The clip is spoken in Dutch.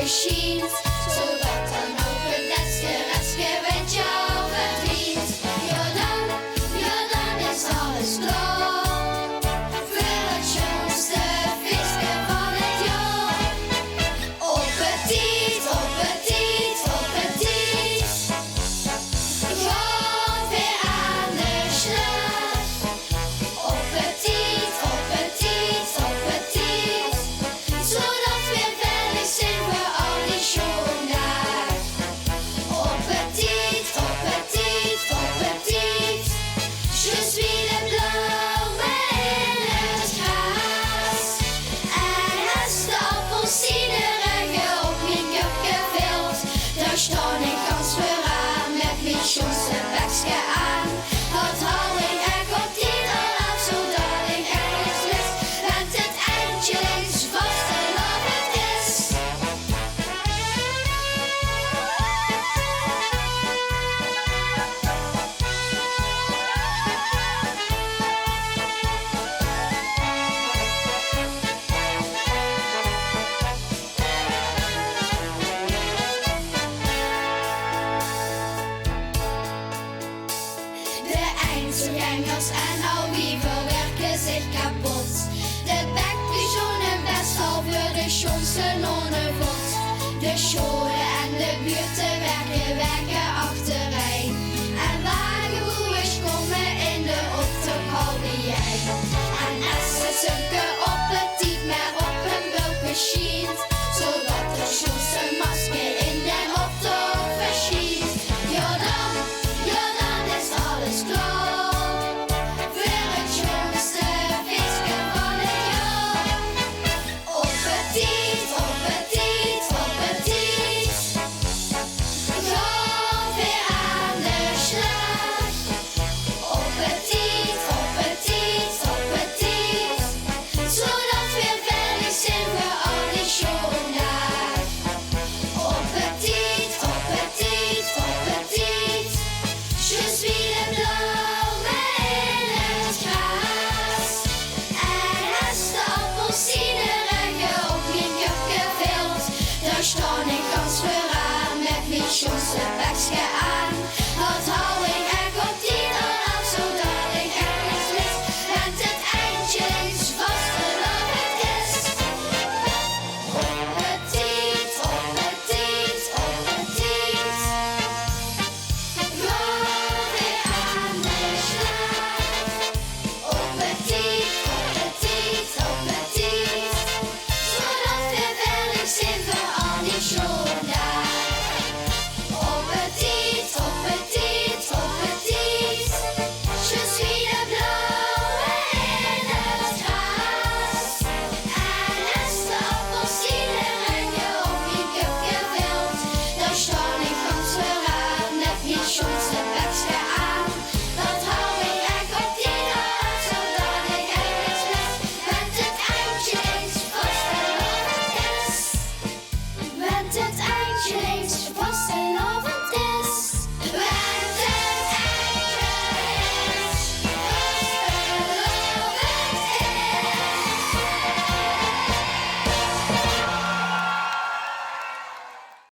geschiedt, zodat dan ook het laatste restje met jou verdient. Ja, dan is alles klaar voor het schoonste feestje van het jaar. Op petit, op petit, op petit, gaan we aan de slag. Op petit, op petit, op petit, zodat we verder zijn voor al die schoonheid. Op petit, op petit, op petit, je suis le blauwe in het gras. En als de appelsienenregen op mijn kop gevuld, daar sta ik als vooraan met mijn schoonste bekje aan. Dat hou ik echt op die al af, zodat ik ergens wist, want het eindje links vast en wat het is. De eindselgangers en al wie verwerken zich kapot. De bekpigeonnen best al voor de schoonste nonnenvot. De scholen en de buurten werken weg